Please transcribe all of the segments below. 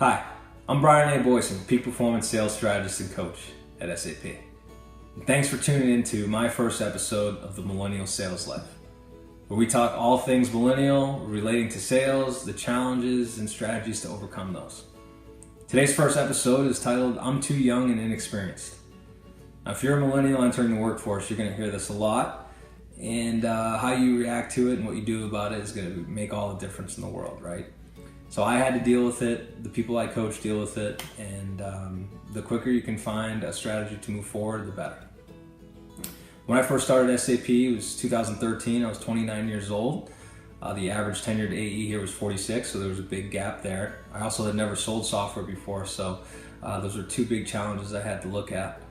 Hi, I'm Brian A. Boyson, Peak Performance Sales Strategist and Coach at SAP. And thanks for tuning in to my first episode of the Millennial Sales Life, where we talk all things millennial relating to sales, the challenges, and strategies to overcome those. Today's first episode is titled, I'm Too Young and Inexperienced. Now, if you're a millennial entering the workforce, you're going to hear this a lot, and how you react to it and what you do about it is going to make all the difference in the world, right? So I had to deal with it, the people I coach deal with it, and the quicker you can find a strategy to move forward, the better. When I first started SAP, it was 2013, I was 29 years old. The average tenured AE here was 46, so there was a big gap there. I also had never sold software before, so those were two big challenges I had to look at.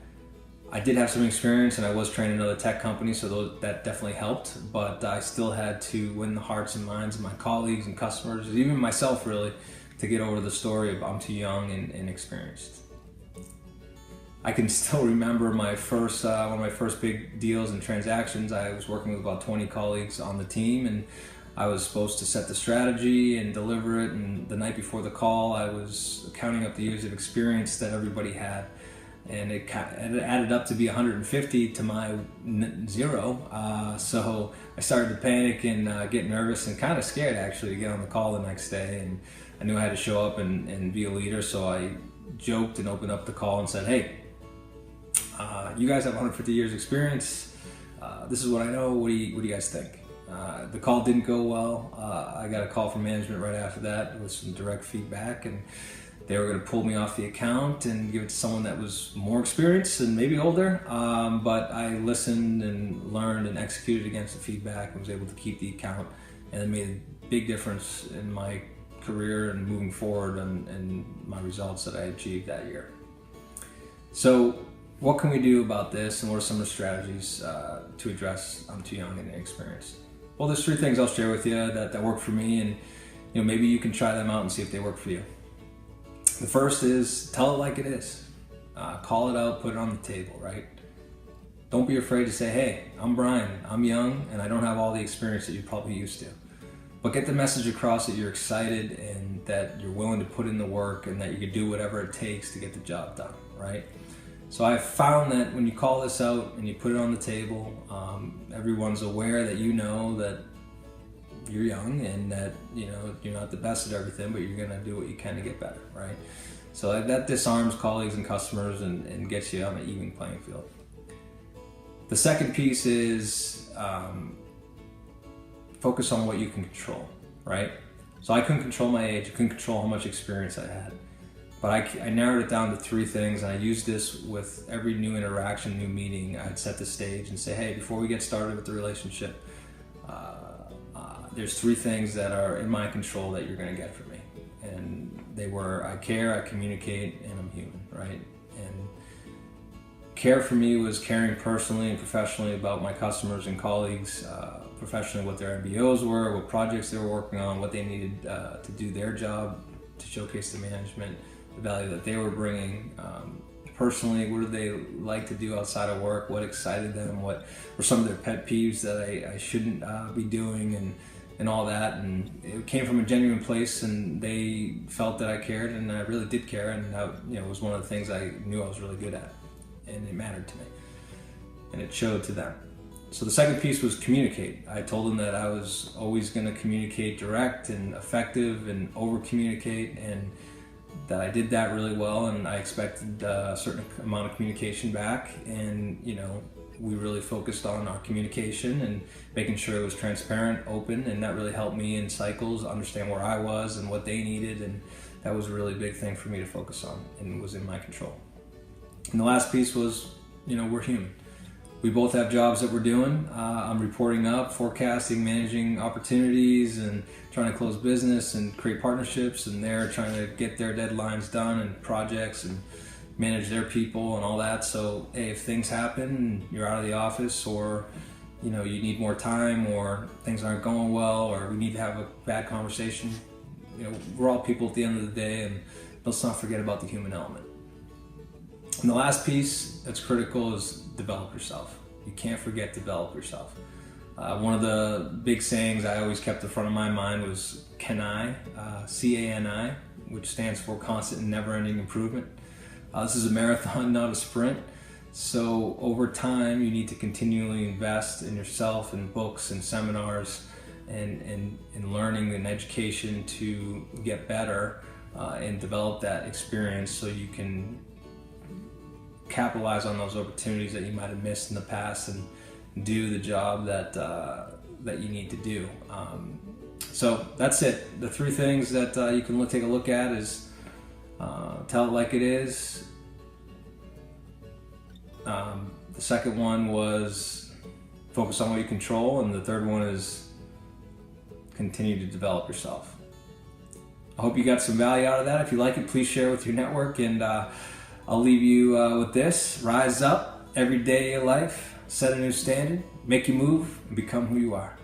I did have some experience and I was trained in another tech company, so that definitely helped, but I still had to win the hearts and minds of my colleagues and customers, and even myself really, to get over the story of I'm too young and inexperienced. I can still remember my first, one of my first big deals and transactions. I was working with about 20 colleagues on the team, and I was supposed to set the strategy and deliver it, and the night before the call I was counting up the years of experience that everybody had. And it added up to be 150 to my zero. So I started to panic and get nervous and kind of scared actually to get on the call the next day. And I knew I had to show up and be a leader. So I joked and opened up the call and said, hey, you guys have 150 years experience. This is what I know. What do you guys think? The call didn't go well. I got a call from management right after that with some direct feedback, and they were going to pull me off the account and give it to someone that was more experienced and maybe older, but I listened and learned and executed against the feedback and was able to keep the account, and it made a big difference in my career and moving forward and my results that I achieved that year. So what can we do about this, and what are some of the strategies to address I'm too young and inexperienced? Well, there's three things I'll share with you that work for me, and maybe you can try them out and see if they work for you. The first is tell it like it is. Call it out, put it on the table, right? Don't be afraid to say, hey, I'm Brian, I'm young, and I don't have all the experience that you're probably used to. But get the message across that you're excited and that you're willing to put in the work and that you can do whatever it takes to get the job done, right? So I've found that when you call this out and you put it on the table, everyone's aware that you know that you're young and that you're not the best at everything, but you're gonna do what you can to get better, right? So that disarms colleagues and customers and gets you on an even playing field. The second piece is focus on what you can control, right? So I couldn't control my age, I couldn't control how much experience I had, but I narrowed it down to three things, and I used this with every new interaction, new meeting. I'd set the stage and say, hey, before we get started with the relationship, there's three things that are in my control that you're going to get from me. And they were, I care, I communicate, and I'm human, right? And care for me was caring personally and professionally about my customers and colleagues, professionally what their MBOs were, what projects they were working on, what they needed to do their job to showcase the management, the value that they were bringing. Personally, what do they like to do outside of work? What excited them? What were some of their pet peeves that I shouldn't be doing, and all that. And it came from a genuine place, and they felt that I cared, and I really did care, and that, it was one of the things I knew I was really good at, and it mattered to me, and it showed to them. So the second piece was communicate. I told them that I was always going to communicate direct and effective and over communicate, and that I did that really well, and I expected a certain amount of communication back, and we really focused on our communication and making sure it was transparent, open, and that really helped me in cycles understand where I was and what they needed, and that was a really big thing for me to focus on and was in my control. And the last piece was, we're human. We both have jobs that we're doing. I'm reporting up, forecasting, managing opportunities, and trying to close business and create partnerships, and they're trying to get their deadlines done and projects and manage their people and all that. So hey, if things happen, you're out of the office, or you need more time, or things aren't going well, or we need to have a bad conversation, we're all people at the end of the day, and let's not forget about the human element. And the last piece that's critical is develop yourself. You can't forget to develop yourself. One of the big sayings I always kept in front of my mind was can I, C-A-N-I, which stands for constant and never-ending improvement. This is a marathon, not a sprint. So over time, you need to continually invest in yourself, in books and seminars, and learning and education to get better and develop that experience so you can capitalize on those opportunities that you might have missed in the past and do the job that you need to do. So that's it. The three things that you can take a look at is tell it like it is. The second one was focus on what you control, and the third one is continue to develop yourself. I hope you got some value out of that. If you like it, please share with your network, and I'll leave you with this. Rise up every day of your life, set a new standard, make you move, and become who you are.